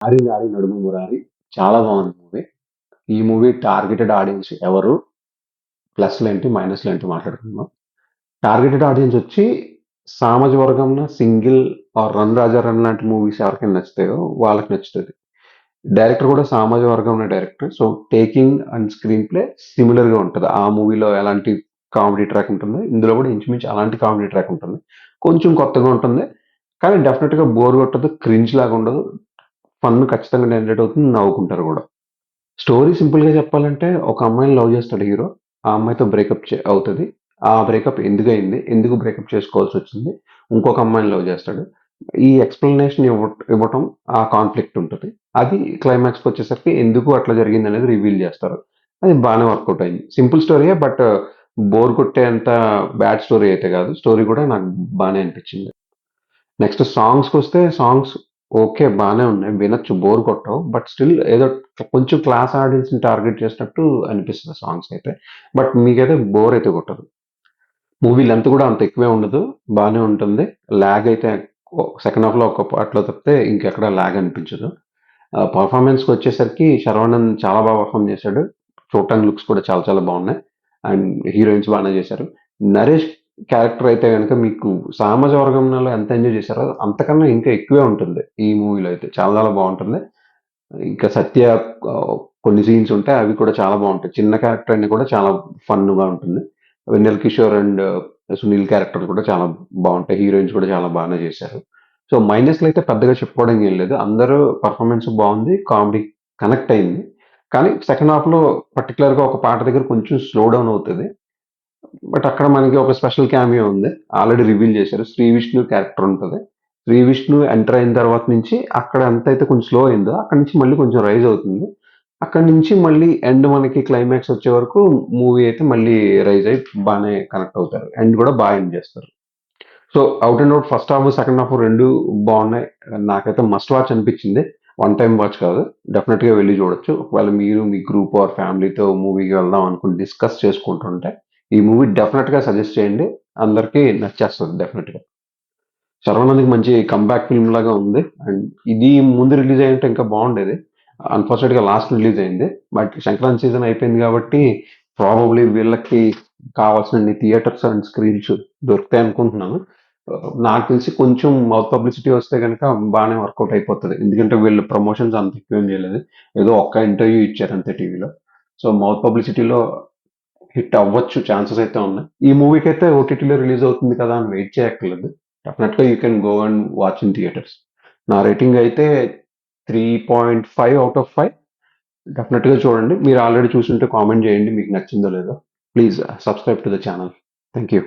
'ఆరి నారి నడుమ మురారి' చాలా బాగుంది మూవీ. ఈ మూవీ టార్గెటెడ్ ఆడియన్స్ ఎవరు? ప్లస్‌లేంటి, మైనస్‌లేంటి మాట్లాడుకుందాం. టార్గెటెడ్ ఆడియన్స్ వచ్చి సామాజిక వర్గంలో single or 'run Raja run' లాంటి మూవీస్ ఎవరికైనా నచ్చుతాయో వాళ్ళకి నచ్చుతది. డైరెక్టర్ కూడా సామాజిక వర్గంలో director. So, taking and screen play సిమిలర్‌గా ఉంటది. ఆ మూవీలో ఎలాంటి కామెడీ ట్రాక్ ఉంటుందో, ఇందులో కూడా ఇంచుమించు అలాంటి కామెడీ ట్రాక్ ఉంటుంది. కొంచెం కొత్తగా ఉంటుంది. కానీ డెఫినిట్‌గా బోర్ కొట్టదు. క్రింజ్ లాగా ఉండదు. ఫన్ ఖచ్చితంగా జనరేట్ అవుతుంది. నవ్వుకుంటారు కూడా. స్టోరీ సింపుల్‌గా చెప్పాలంటే ఒక అమ్మాయిని లవ్ చేస్తాడు హీరో. ఆ అమ్మాయితో బ్రేకప్ అవుతది. ఆ బ్రేకప్ ఎందుకయింది? ఎందుకు బ్రేకప్ చేసుకోవాల్సొచ్చింది? ఇంకొక అమ్మాయిని లవ్ చేస్తాడు. ఈ ఎక్స్‌ప్లనేషన్ ఇవ్వటం ఆ కాన్‌ఫ్లిక్ట్ ఉంటది. అది క్లైమాక్స్‌కొచ్చేసరికి ఎందుకు అట్లా జరిగిందనేది రివీల్ చేస్తారు. అది బానే వర్కౌట్ అయింది. సింపుల్ స్టోరీయే బట్ బోర్ కొట్టేంత బ్యాడ్ స్టోరీ అయితే కాదు. స్టోరీ కూడా నాకు బానే అనిపించింది. నెక్స్ట్ సాంగ్స్‌కొస్తే సాంగ్స్ ఓకే. బానే ఉన్నాయి. వినొచ్చు. బోర్ కొట్టవు. బట్ స్టిల్ ఏదో కొంచెం క్లాస్ ఆడియన్స్‌ని టార్గెట్ చేసినట్టు అనిపిస్తది సాంగ్స్ అయితే. బట్ మీకైతే బోర్ అయితే కొట్టదు. మూవీ లెంత్ కూడా అంత ఎక్కువే ఉండదు. బానే ఉంటుంది. లాగ్ అయితే సెకండ్ హాఫ్‌లో ఒక పార్ట్‌లో తప్పితే ఇంకెక్కడ లాగ్ అనిపించదు. పెర్ఫార్మన్స్‌కొచ్చేసరికి శర్వానంద్ చాలా బాగా పెర్ఫార్మ్ చేశాడు. చూడటానికి లుక్స్ కూడా చాలా చాలా బాగున్నాయి. అండ్ హీరోయిన్స్ బానే చేశారు. నరేష్ క్యారెక్టర్ అయితే గనుక మీకు సామాజిక వర్గంలో ఎంత ఎంజాయ్ చేశారో అంతకన్నా ఇంకా ఎక్కువే ఉంటుంది ఈ మూవీలో అయితే. చాలా చాలా బాగుంటుంది. ఇంకా సత్య కొన్ని సీన్స్ ఉంటాయి. అవి కూడా చాలా బాగుంటాయి. చిన్న క్యారెక్టర్ అయినా కూడా చాలా ఫన్‌గా ఉంటుంది. వెన్నెల కిషోర్ అండ్ సునీల్ క్యారెక్టర్‌లు కూడా చాలా బాగుంటాయి. హీరోయిన్స్ కూడా చాలా బానే చేశారు. సో, మైనస్‌లు అయితే పెద్దగా చెప్పుకోవడానికి ఏం లేదు. అందరూ పెర్ఫార్మన్స్ బాగుంది. కామెడీ కనెక్ట్ అయింది. కానీ సెకండ్ హాఫ్‌లో పర్టిక్యులర్‌గా ఒక పాట దగ్గర కొంచెం స్లో డౌన్ అవుతది. బట్ అక్కడ మనకి ఒక స్పెషల్ క్యామియో ఉంది. ఆల్రెడీ రివీల్ చేశారు. శ్రీ విష్ణు క్యారెక్టర్ ఉంటది. శ్రీ విష్ణు ఎంటర్ అయిన తర్వాత నుంచి అక్కడ ఎంతైతే కొంచెం స్లో అయిందో అక్కడి నుంచి మళ్ళీ కొంచెం రైజ్ అవుతుంది. అక్కడి నుంచి మళ్ళీ ఎండ్ మనకి క్లైమాక్స్ వచ్చే వరకు మూవీ అయితే మళ్ళీ రైజ్ అయ్యి బానే కనెక్ట్ అవుతారు. ఎండ్ కూడా బాగా ఎండ్ చేస్తారు. So, out and out first half, second half 2 బావున్నాయి. నాకైతే మస్ట్ వాచ్ అనిపించింది. వన్ టైమ్ వాచ్ కాదు. డెఫినిట్‌గా వెళ్లి చూడొచ్చు. ఒకవేళ మీరు మీ గ్రూప్ ఆర్ ఫ్యామిలీతో మూవీకి వెళ్దాం అనుకుని డిస్కస్ చేసుకుంటుంటే, ఈ మూవీ డెఫినిట్‌గా సజెస్ట్ చేయండి. అందరికీ నచ్చేస్తది డెఫినిట్‌గా. 'శర్వానంద్‌కి' మంచి కమ్‌బ్యాక్ ఫిల్మ్ లాగా ఉంది. అండ్ ఇది ముందు రిలీజ్ అయ్యుంటే ఇంకా బావుండేది. అన్‌ఫార్చునేట్‌గా లాస్ట్ రిలీజ్ అయింది. బట్ సంక్రాంతి సీజన్ అయిపోయింది కాబట్టి ప్రాబబ్లీ వీళ్ళకి కావాల్సినన్ని థియేటర్స్ అండ్ స్క్రీన్స్ దొరుకుతాయి అనుకుంటున్నాను. నాకు తెలిసి కొంచెం మౌత్ పబ్లిసిటీ వస్తే గనక బానే వర్కౌట్ అయిపోతది. ఎందుకంటే వీళ్ళు ప్రమోషన్స్ అంత ఎక్కువేం చేయలేదు. ఏదో ఒక్క ఇంటర్వ్యూ ఇచ్చారు అంతే టీవీలో. సో, మౌత్ పబ్లిసిటీలో హిట్ అవ్వచ్చు. ఛాన్సెస్ అయితే ఉన్నాయి. ఈ మూవీకైతే ఓటీటీలో రిలీజ్ అవుతుంది కదా అని వెయిట్ చేయక్కర్లేదు. డెఫినెట్‌గా you can go and watch in theatres. నా రేటింగ్ అయితే 3.5 ఔట్ ఆఫ్ 5. డెఫినెట్‌గా చూడండి. మీరు ఆల్రెడీ చూసుంటే కామెంట్ చేయండి మీకు నచ్చిందో లేదో. Please subscribe to the channel. Thank you.